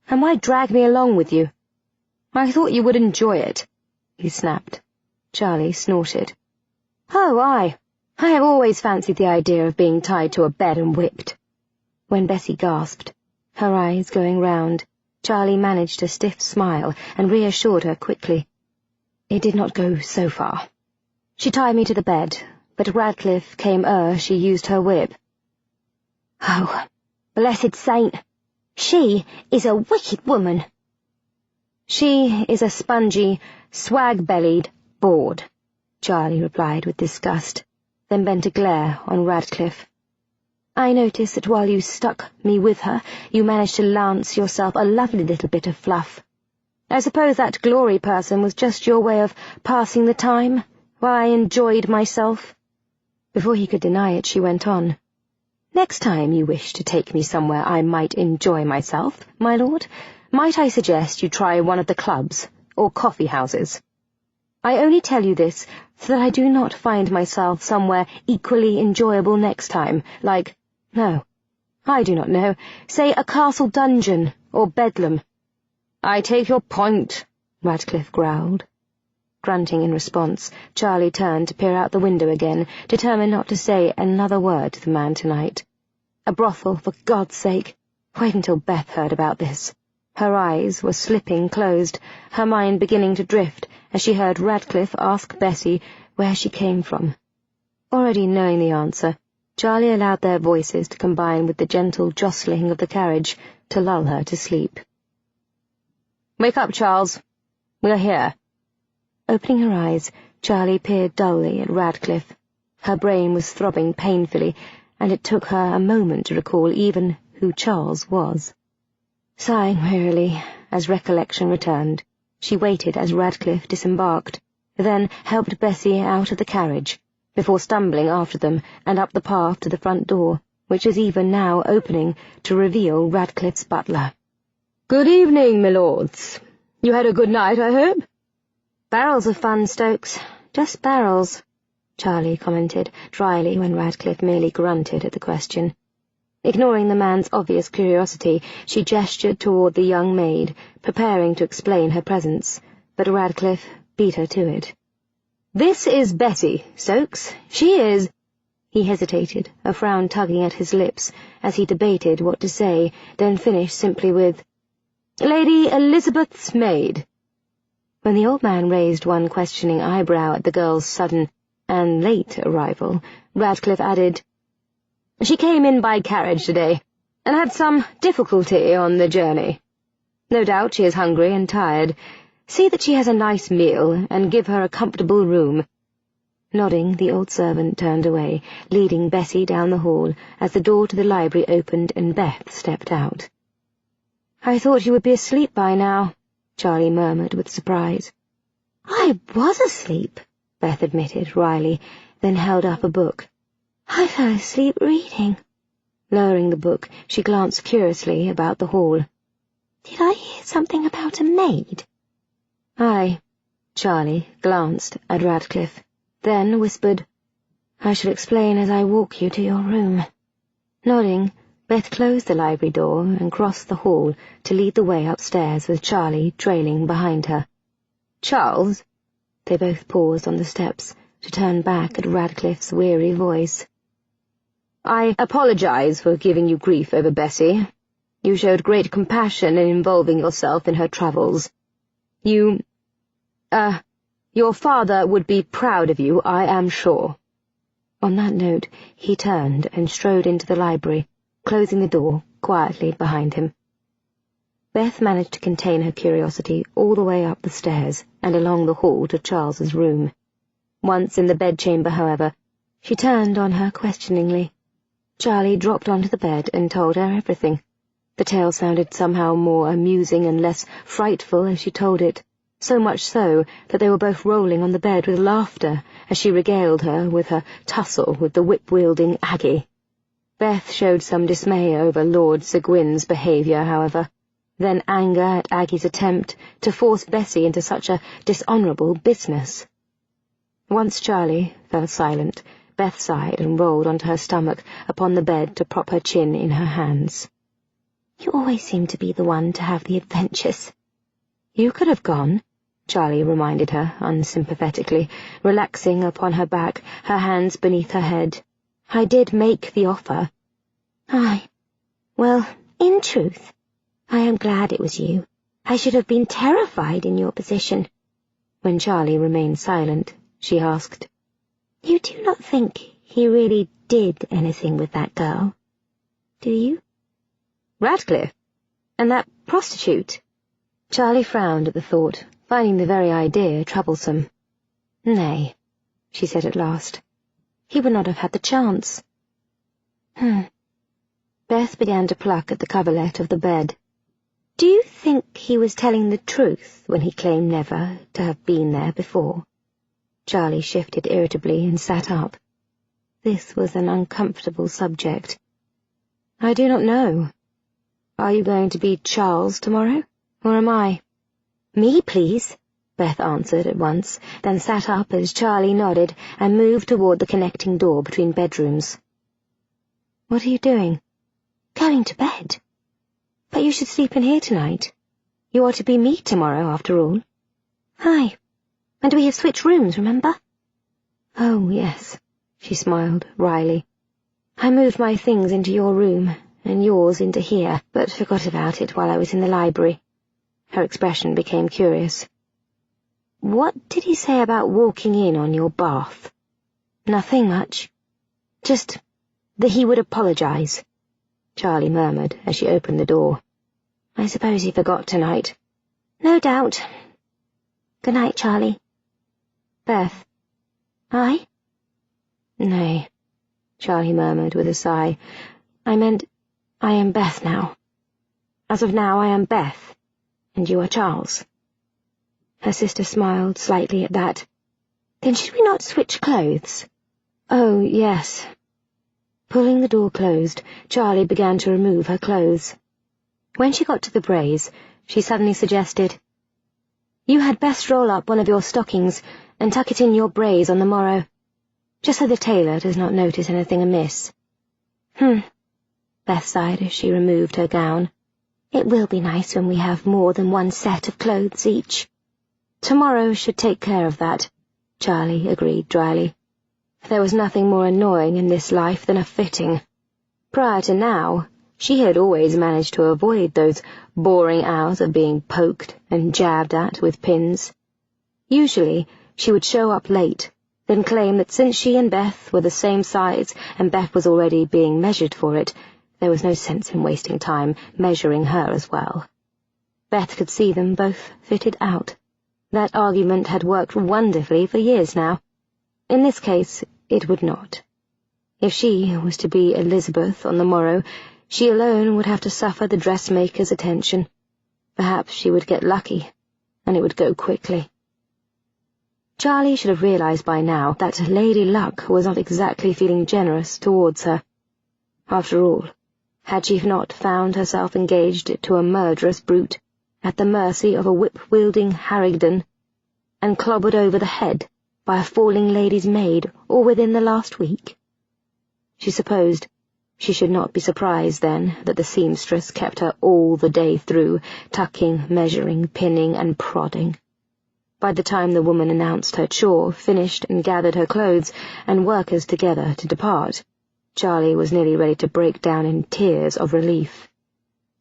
Speaker 1: And why drag me along with you?" "I thought you would enjoy it," he snapped. Charlie snorted. "Oh, I have always fancied the idea of being tied to a bed and whipped." When Bessie gasped, her eyes going round, Charlie managed a stiff smile and reassured her quickly. "It did not go so far. She tied me to the bed, but Radcliffe came she used her whip." "Oh, blessed saint! She is a wicked woman." "She is a spongy, swag-bellied bawd," Charlie replied with disgust, then bent a glare on Radcliffe. "I noticed that while you stuck me with her, you managed to lance yourself a lovely little bit of fluff. I suppose that glory person was just your way of passing the time, while I enjoyed myself." Before he could deny it, she went on. "Next time you wish to take me somewhere I might enjoy myself, my lord, might I suggest you try one of the clubs or coffee-houses? I only tell you this so that I do not find myself somewhere equally enjoyable next time, like, no, I do not know, say a castle dungeon or bedlam." "I take your point," Radcliffe growled. Grunting in response, Charlie turned to peer out the window again, determined not to say another word to the man tonight. A brothel, for God's sake! Wait until Beth heard about this. Her eyes were slipping closed, her mind beginning to drift as she heard Radcliffe ask Bessie where she came from. Already knowing the answer, Charlie allowed their voices to combine with the gentle jostling of the carriage to lull her to sleep. "Wake up, Charles. We are here." Opening her eyes, Charlie peered dully at Radcliffe. Her brain was throbbing painfully, and it took her a moment to recall even who Charles was. Sighing wearily, as recollection returned, she waited as Radcliffe disembarked, then helped Bessie out of the carriage, before stumbling after them and up the path to the front door, which was even now opening to reveal Radcliffe's butler. "Good evening, my lords. You had a good night, I hope?" "Barrels of fun, Stokes. Just barrels," Charlie commented dryly when Radcliffe merely grunted at the question. Ignoring the man's obvious curiosity, she gestured toward the young maid, preparing to explain her presence, but Radcliffe beat her to it. "This is Bessie, Stokes. She is—" He hesitated, a frown tugging at his lips, as he debated what to say, then finished simply with, "Lady Elizabeth's maid." When the old man raised one questioning eyebrow at the girl's sudden and late arrival, Radcliffe added, "She came in by carriage today, and had some difficulty on the journey. No doubt she is hungry and tired. See that she has a nice meal, and give her a comfortable room." Nodding, the old servant turned away, leading Bessie down the hall as the door to the library opened and Beth stepped out. "I thought you would be asleep by now," Charlie murmured with surprise. "I was asleep," Beth admitted wryly, then held up a book. "I fell asleep reading." Lowering the book, she glanced curiously about the hall. "Did I hear something about a maid?" "Aye." Charlie glanced at Radcliffe, then whispered, "I shall explain as I walk you to your room." Nodding, Beth closed the library door and crossed the hall to lead the way upstairs with Charlie trailing behind her. "Charles?" They both paused on the steps to turn back at Radcliffe's weary voice. "I apologize for giving you grief over Bessie. You showed great compassion in involving yourself in her travels. Your father would be proud of you, I am sure." On that note, he turned and strode into the library, closing the door quietly behind him. Beth managed to contain her curiosity all the way up the stairs and along the hall to Charles's room. Once in the bedchamber, however, she turned on her questioningly. Charlie dropped onto the bed and told her everything. The tale sounded somehow more amusing and less frightful as she told it, so much so that they were both rolling on the bed with laughter as she regaled her with her tussle with the whip-wielding Aggie. Beth showed some dismay over Lord Seguin's behaviour, however, then anger at Aggie's attempt to force Bessie into such a dishonourable business. Once Charlie fell silent, Beth sighed and rolled onto her stomach upon the bed to prop her chin in her hands.
Speaker 2: You always seem to be the one to have the adventures.
Speaker 1: You could have gone, Charlie reminded her unsympathetically, relaxing upon her back, her hands beneath her head. I did make the offer.
Speaker 2: Aye. Well, in truth, I am glad it was you. I should have been terrified in your position.
Speaker 1: When Charlie remained silent, she asked,
Speaker 2: You do not think he really did anything with that girl, do you?
Speaker 1: Radcliffe? And that prostitute? Charlie frowned at the thought, finding the very idea troublesome.
Speaker 2: Nay,
Speaker 1: she said at last. He would not have had the chance. Beth began to pluck at the coverlet of the bed.
Speaker 2: Do you think he was telling the truth when he claimed never to have been there before?
Speaker 1: Charlie shifted irritably and sat up. This was an uncomfortable subject. I do not know. Are you going to be Charles tomorrow, or am I?
Speaker 2: Me, please,
Speaker 1: Beth answered at once, then sat up as Charlie nodded and moved toward the connecting door between bedrooms. What are you doing?
Speaker 2: Going to bed.
Speaker 1: But you should sleep in here tonight. You are to be me tomorrow, after all.
Speaker 2: Aye. And we have switched rooms, remember?
Speaker 1: Oh, yes, she smiled wryly. I moved my things into your room, and yours into here, but forgot about it while I was in the library. Her expression became curious. What did he say about walking in on your bath?
Speaker 2: Nothing much.
Speaker 1: Just that he would apologize, Charlie murmured as she opened the door. I suppose he forgot tonight.
Speaker 2: No doubt. Good night, Charlie.
Speaker 1: Beth.
Speaker 2: Aye?
Speaker 1: Nay, Charlie murmured with a sigh. I meant, I am Beth now. As of now, I am Beth, and you are Charles. Her sister smiled slightly at that.
Speaker 2: Then should we not switch clothes?
Speaker 1: Oh, yes. Pulling the door closed, Charlie began to remove her clothes. When she got to the brace, she suddenly suggested, You had best roll up one of your stockings and tuck it in your brace on the morrow, just so the tailor does not notice anything amiss.
Speaker 2: Beth sighed as she removed her gown. It will be nice when we have more than one set of clothes each.
Speaker 1: Tomorrow should take care of that, Charlie agreed dryly. There was nothing more annoying in this life than a fitting. Prior to now, she had always managed to avoid those boring hours of being poked and jabbed at with pins. Usually, she would show up late, then claim that since she and Beth were the same size and Beth was already being measured for it, there was no sense in wasting time measuring her as well. Beth could see them both fitted out. That argument had worked wonderfully for years now. In this case, it would not. If she was to be Elizabeth on the morrow, she alone would have to suffer the dressmaker's attention. Perhaps she would get lucky, and it would go quickly. Charlie should have realized by now that Lady Luck was not exactly feeling generous towards her. After all, had she not found herself engaged to a murderous brute, at the mercy of a whip-wielding Harrington, and clobbered over the head by a falling lady's maid all within the last week? She supposed she should not be surprised, then, that the seamstress kept her all the day through, tucking, measuring, pinning, and prodding. By the time the woman announced her chore, finished and gathered her clothes, and workers together to depart, Charlie was nearly ready to break down in tears of relief.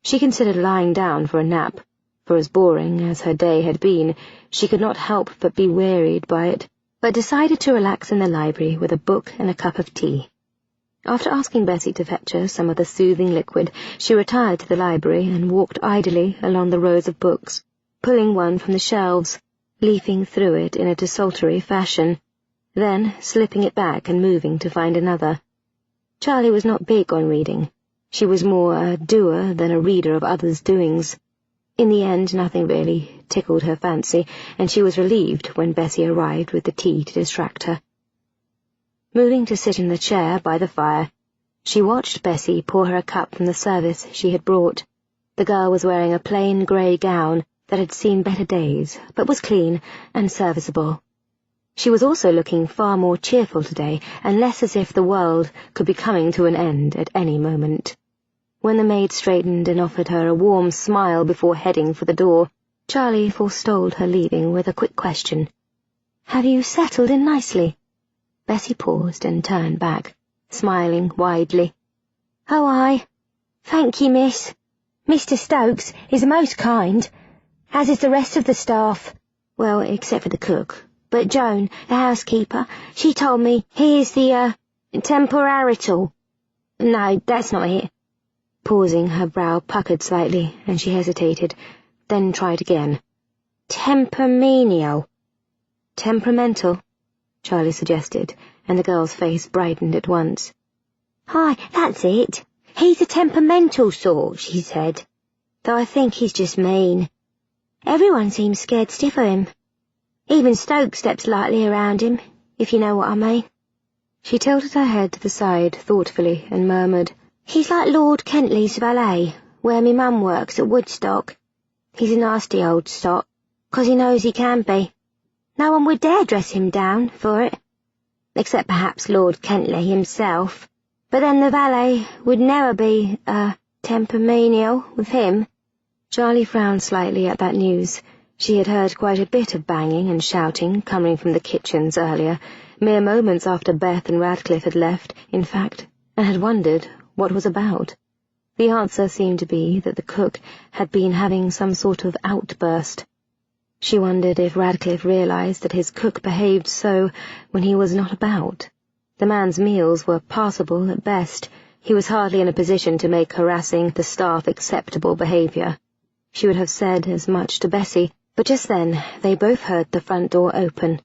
Speaker 1: She considered lying down for a nap, for as boring as her day had been, she could not help but be wearied by it, but decided to relax in the library with a book and a cup of tea. After asking Bessie to fetch her some of the soothing liquid, she retired to the library and walked idly along the rows of books, pulling one from the shelves, leafing through it in a desultory fashion, then slipping it back and moving to find another. Charlie was not big on reading. She was more a doer than a reader of others' doings. In the end, nothing really tickled her fancy, and she was relieved when Bessie arrived with the tea to distract her. Moving to sit in the chair by the fire, she watched Bessie pour her a cup from the service she had brought. The girl was wearing a plain grey gown that had seen better days, but was clean and serviceable. She was also looking far more cheerful today, and less as if the world could be coming to an end at any moment. When the maid straightened and offered her a warm smile before heading for the door, Charlie forestalled her leaving with a quick question. "Have you settled in nicely?" Bessie paused and turned back, smiling widely. "Oh, aye. Thank ye, miss. Mr. Stokes is most kind, as is the rest of the staff. Well, except for the cook. But Joan, the housekeeper, she told me he is the, temporarital. No, that's not it." Pausing, her brow puckered slightly, and she hesitated, then tried again. "Tempermenial." "Temperamental," Charlie suggested, and the girl's face brightened at once. "Hi, that's it. He's a temperamental sort," she said. "Though I think he's just mean. Everyone seems scared stiff of him. Even Stokes steps lightly around him, if you know what I mean." She tilted her head to the side thoughtfully and murmured, "He's like Lord Kentley's valet, where me mum works at Woodstock. He's a nasty old sot, 'cause he knows he can be. No one would dare dress him down for it, except perhaps Lord Kentley himself. But then the valet would never be, tempermenial with him." Charlie frowned slightly at that news. She had heard quite a bit of banging and shouting coming from the kitchens earlier, mere moments after Beth and Radcliffe had left, in fact, and had wondered what was about. The answer seemed to be that the cook had been having some sort of outburst. She wondered if Radcliffe realized that his cook behaved so when he was not about. The man's meals were passable at best. He was hardly in a position to make harassing the staff acceptable behavior. She would have said as much to Bessie, but just then they both heard the front door open.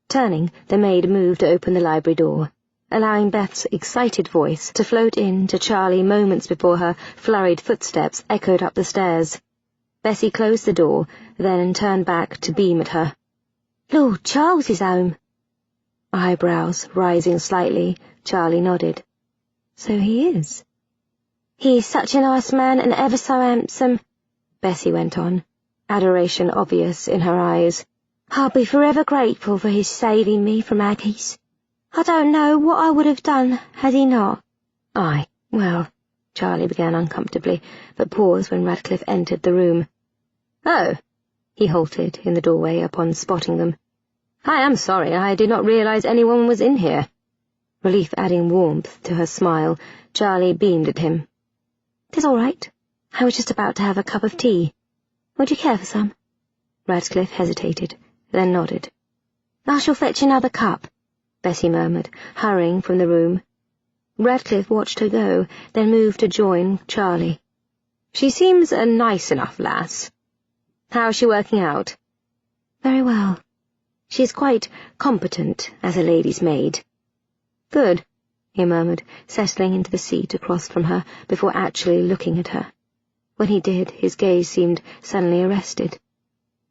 Speaker 1: Turning, the maid moved to open the library door, allowing Beth's excited voice to float in to Charlie moments before her flurried footsteps echoed up the stairs. Bessie closed the door, then turned back to beam at her. "Lord Charles is home." Eyebrows rising slightly, Charlie nodded. "So he is." "He is such a nice man and ever so handsome," Bessie went on, adoration obvious in her eyes. "I'll be forever grateful for his saving me from Aggies. I don't know what I would have done had he not." "Aye, well," Charlie began uncomfortably, but paused when Radcliffe entered the room. "Oh," he halted in the doorway upon spotting them. "I am sorry, I did not realize anyone was in here." Relief adding warmth to her smile, Charlie beamed at him. "'Tis all right. I was just about to have a cup of tea. Would you care for some?" Radcliffe hesitated, then nodded. "I shall fetch another cup," Bessie murmured, hurrying from the room. Radcliffe watched her go, then moved to join Charlie. "She seems a nice enough lass. How is she working out?" "Very well. She is quite competent as a lady's maid." "Good," he murmured, settling into the seat across from her before actually looking at her. When he did, his gaze seemed suddenly arrested.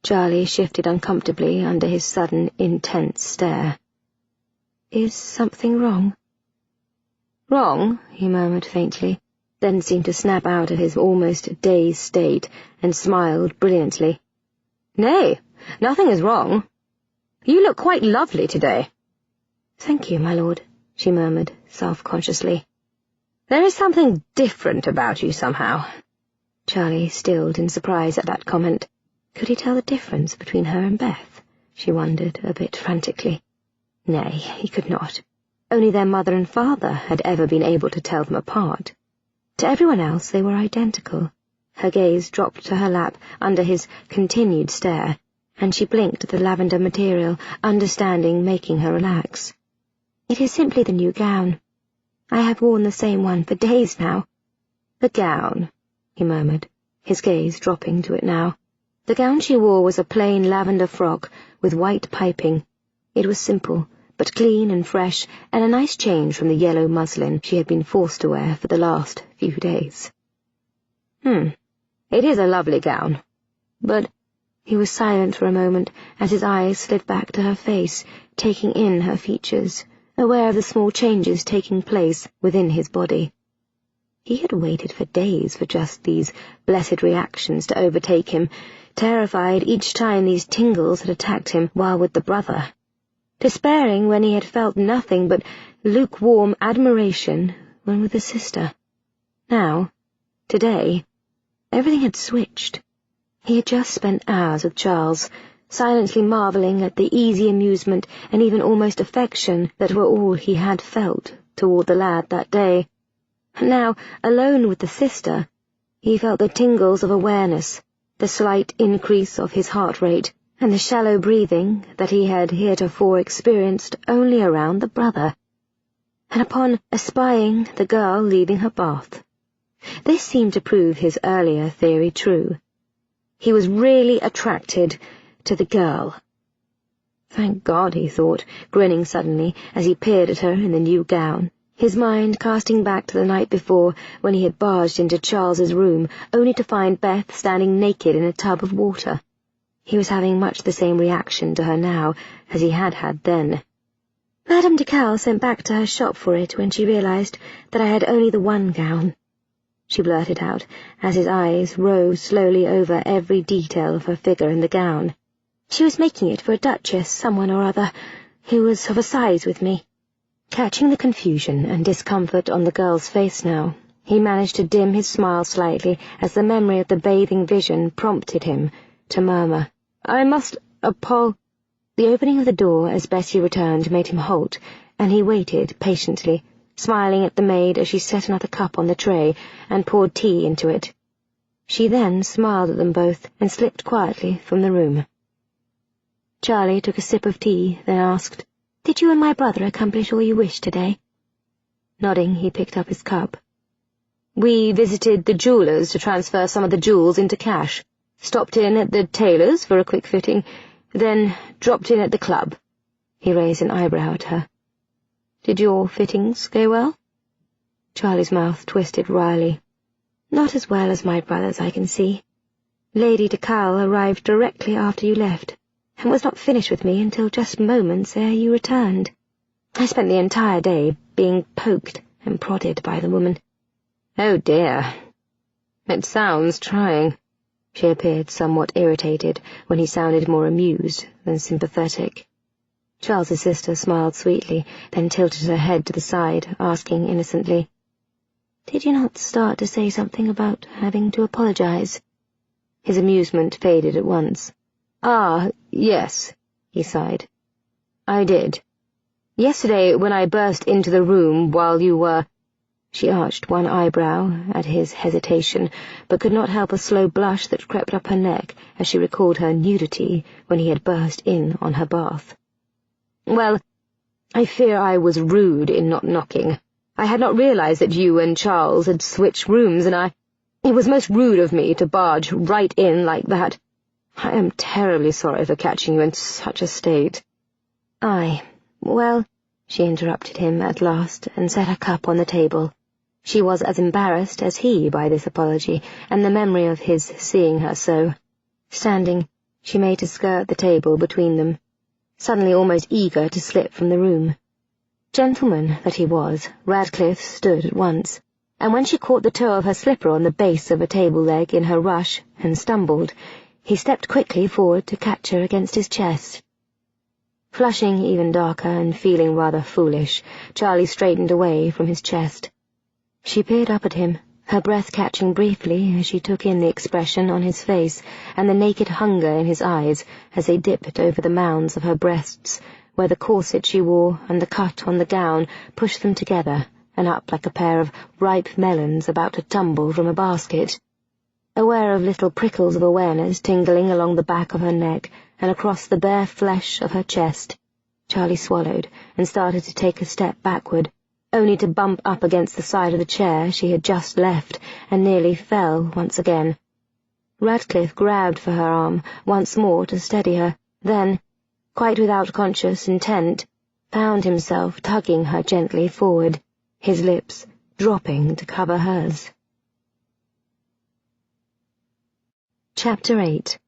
Speaker 1: Charlie shifted uncomfortably under his sudden, intense stare. "Is something wrong?" "Wrong?" he murmured faintly, then seemed to snap out of his almost dazed state and smiled brilliantly. "Nay, nothing is wrong. You look quite lovely today." "Thank you, my lord," she murmured self-consciously. "There is something different about you somehow." Charlie stilled in surprise at that comment. Could he tell the difference between her and Beth? She wondered, a bit frantically. Nay, he could not. Only their mother and father had ever been able to tell them apart. To everyone else they were identical. Her gaze dropped to her lap under his continued stare, and she blinked at the lavender material, understanding making her relax. "It is simply the new gown. I have worn the same one for days now." "The gown," he murmured, his gaze dropping to it now. The gown she wore was a plain lavender frock with white piping. It was simple, but clean and fresh, and a nice change from the yellow muslin she had been forced to wear for the last few days. It is a lovely gown. But—" he was silent for a moment as his eyes slid back to her face, taking in her features, aware of the small changes taking place within his body. He had waited for days for just these blessed reactions to overtake him, terrified each time these tingles had attacked him while with the brother.
Speaker 2: despairing when he had felt nothing but lukewarm admiration when with his sister. Now, today, everything had switched. He had just spent hours with Charles, silently marvelling at the easy amusement and even almost affection that were all he had felt toward the lad that day. And now, alone with the sister, he felt the tingles of awareness, the slight increase of his heart rate, and the shallow breathing that he had heretofore experienced only around the brother. And upon espying the girl leaving her bath, this seemed to prove his earlier theory true. He was really attracted to the girl. Thank God, he thought, grinning suddenly as he peered at her in the new gown, his mind casting back to the night before when he had barged into Charles's room only to find Beth standing naked in a tub of water. He was having much the same reaction to her now as he had had then. Madame de Cowle sent back to her shop for it when she realized that I had only the one gown, she blurted out, as his eyes roved slowly over every detail of her figure in the gown. She was making it for a duchess, someone or other, who was of a size with me. Catching the confusion and discomfort on the girl's face now, he managed to dim his smile slightly as the memory of the bathing vision prompted him to murmur, "I must The opening of the door as Bessie returned made him halt, and he waited patiently, smiling at the maid as she set another cup on the tray and poured tea into it. She then smiled at them both and slipped quietly from the room. Charlie took a sip of tea, then asked, "Did you and my brother accomplish all you wished today?" Nodding, he picked up his cup. "We visited the jeweller's to transfer some of the jewels into cash, stopped in at the tailor's for a quick fitting, then dropped in at the club." He raised an eyebrow at her. "Did your fittings go well?" Charlie's mouth twisted wryly. "Not as well as my brother's, I can see. Lady de Cowle arrived directly after you left, and was not finished with me until just moments ere you returned. I spent the entire day being poked and prodded by the woman." "Oh dear. It sounds trying." She appeared somewhat irritated when he sounded more amused than sympathetic. Charles's sister smiled sweetly, then tilted her head to the side, asking innocently, "Did you not start to say something about having to apologize?" His amusement faded at once. "Ah, yes," he sighed. "I did. Yesterday, when I burst into the room while you were—" She arched one eyebrow at his hesitation, but could not help a slow blush that crept up her neck as she recalled her nudity when he had burst in on her bath. "Well, I fear I was rude in not knocking. I had not realized that you and Charles had switched rooms, and it was most rude of me to barge right in like that. I am terribly sorry for catching you in such a state." "Aye, well," she interrupted him at last and set her cup on the table. She was as embarrassed as he by this apology, and the memory of his seeing her so. Standing, she made to skirt the table between them, suddenly almost eager to slip from the room. Gentleman that he was, Radcliffe stood at once, and when she caught the toe of her slipper on the base of a table leg in her rush and stumbled, he stepped quickly forward to catch her against his chest. Flushing even darker and feeling rather foolish, Charlie straightened away from his chest. She peered up at him, her breath catching briefly as she took in the expression on his face and the naked hunger in his eyes as they dipped over the mounds of her breasts, where the corset she wore and the cut on the gown pushed them together and up like a pair of ripe melons about to tumble from a basket. Aware of little prickles of awareness tingling along the back of her neck and across the bare flesh of her chest, Charlie swallowed and started to take a step backward, only to bump up against the side of the chair she had just left and nearly fell once again. Radcliffe grabbed for her arm once more to steady her, then, quite without conscious intent, found himself tugging her gently forward, his lips dropping to cover hers. Chapter 8.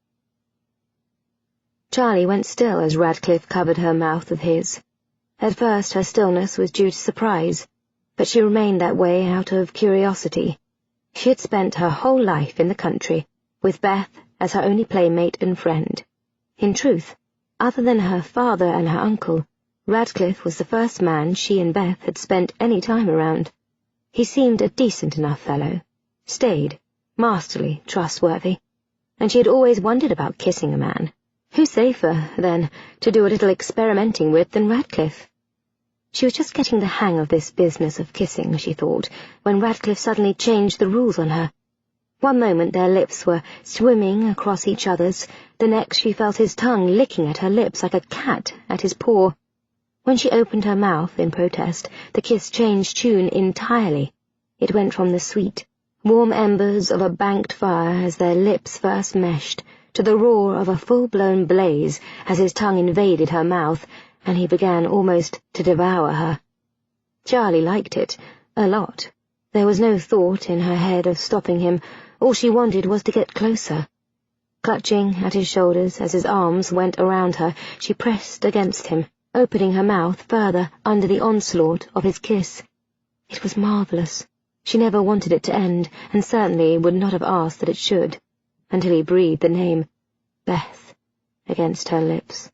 Speaker 2: Charlie went still as Radcliffe covered her mouth with his. At first her stillness was due to surprise, but she remained that way out of curiosity. She had spent her whole life in the country, with Beth as her only playmate and friend. In truth, other than her father and her uncle,
Speaker 1: Radcliffe was the first man she and Beth had spent any time around. He seemed a decent enough fellow, staid, masterly, trustworthy, and she had always wondered about kissing a man. Who safer, then, to do a little experimenting with than Radcliffe? She was just getting the hang of this business of kissing, she thought, when Radcliffe suddenly changed the rules on her. One moment their lips were swimming across each other's, the next she felt his tongue licking at her lips like a cat at his paw. When she opened her mouth in protest, the kiss changed tune entirely. It went from the sweet, warm embers of a banked fire as their lips first meshed, to the roar of a full-blown blaze as his tongue invaded her mouth, and he began almost to devour her. Charlie liked it, a lot. There was no thought in her head of stopping him. All she wanted was to get closer. Clutching at his shoulders as his arms went around her, she pressed against him, opening her mouth further under the onslaught of his kiss. It was marvellous. She never wanted it to end, and certainly would not have asked that it should, until he breathed the name, Beth, against her lips.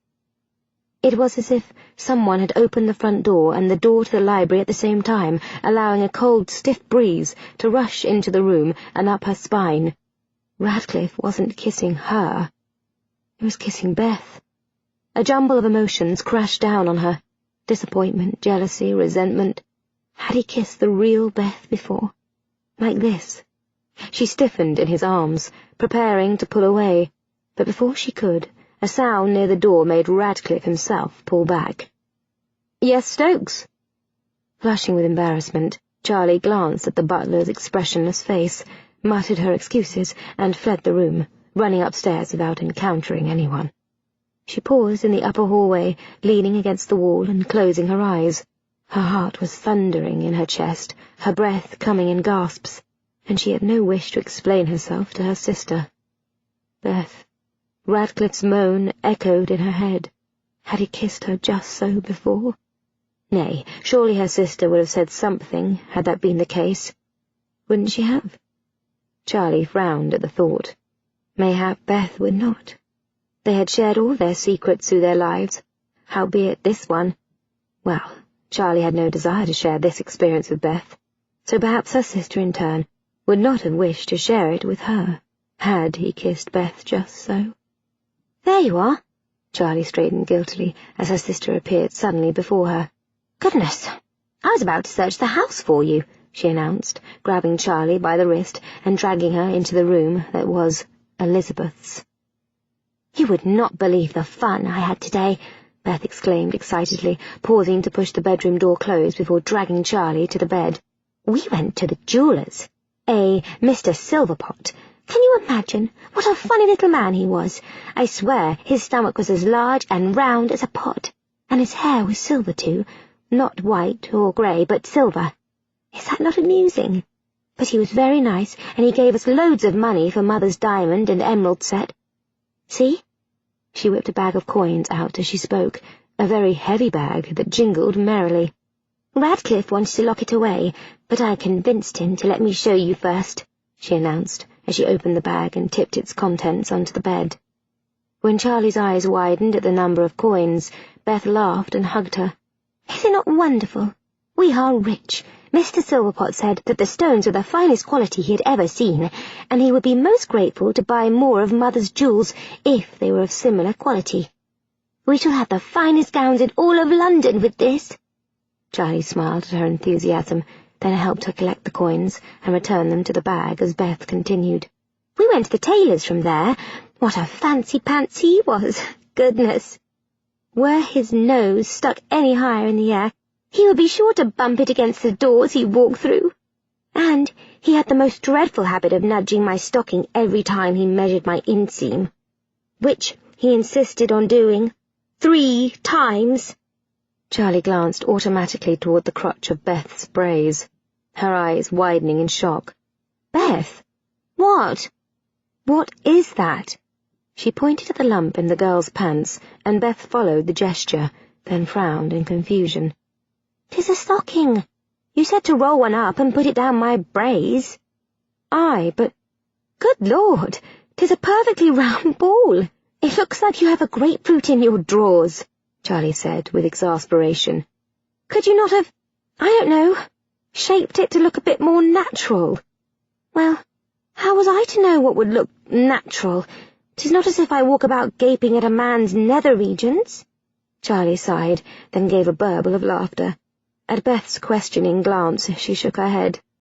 Speaker 1: It was as if someone had opened the front door and the door to the library at the same time, allowing a cold, stiff breeze to rush into the room and up her spine. Radcliffe wasn't kissing her. He was kissing Beth. A jumble of emotions crashed down on her. Disappointment, jealousy, resentment. Had he kissed the real Beth before? Like this? She stiffened in his arms, preparing to pull away, but before she could, a sound near the door made Radcliffe himself pull back. "Yes, Stokes?" Flushing with embarrassment, Charlie glanced at the butler's expressionless face, muttered her excuses, and fled the room, running upstairs without encountering anyone. She paused in the upper hallway, leaning against the wall and closing her eyes. Her heart was thundering in her chest, her breath coming in gasps, and she had no wish to explain herself to her sister. Beth. Radcliffe's moan echoed in her head. Had he kissed her just so before? Nay, surely her sister would have said something had that been the case. Wouldn't she have? Charlie frowned at the thought. Mayhap Beth would not. They had shared all their secrets through their lives, howbeit this one— well, Charlie had no desire to share this experience with Beth, so perhaps her sister in turn would not have wished to share it with her, had he kissed Beth just so. "There you are," Charlie straightened guiltily as her sister appeared suddenly before her. "Goodness, I was about to search the house for you," she announced, grabbing Charlie by the wrist and dragging her into the room that was Elizabeth's. "You would not believe the fun I had today," Beth exclaimed excitedly, pausing to push the bedroom door closed before dragging Charlie to the bed. "We went to the jeweller's. A Mr. Silverpot. Can you imagine what a funny little man he was? I swear his stomach was as large and round as a pot, and his hair was silver too, not white or grey, but silver. Is that not amusing? But he was very nice, and he gave us loads of money for Mother's diamond and emerald set. See?" She whipped a bag of coins out as she spoke, a very heavy bag that jingled merrily. "Radcliffe wanted to lock it away, but I convinced him to let me show you first," she announced, as she opened the bag and tipped its contents onto the bed. When Charlie's eyes widened at the number of coins, Beth laughed and hugged her. "Is it not wonderful? We are rich. Mr. Silverpot said that the stones were the finest quality he had ever seen, and he would be most grateful to buy more of Mother's jewels if they were of similar quality. We shall have the finest gowns in all of London with this." Charlie smiled at her enthusiasm, then helped her collect the coins and return them to the bag as Beth continued. "We went to the tailor's from there. What a fancy pants he was! Goodness! Were his nose stuck any higher in the air, he would be sure to bump it against the doors he walked through. And he had the most dreadful habit of nudging my stocking every time he measured my inseam, which he insisted on doing 3 times. Charlie glanced automatically toward the crotch of Beth's brace, her eyes widening in shock. "Beth! What? What is that?" She pointed at the lump in the girl's pants, and Beth followed the gesture, then frowned in confusion. "'Tis a stocking. You said to roll one up and put it down my brace." "Aye, but— Good Lord, 'tis a perfectly round ball. It looks like you have a grapefruit in your drawers." Charlie said with exasperation.
Speaker 2: Could you not have, I don't know, shaped it to look a bit more natural? Well, how was I to know what would look natural? 'Tis not as if I walk about gaping at a man's nether regions.
Speaker 1: Charlie sighed, then gave a burble of laughter. At Beth's questioning glance, she shook her head.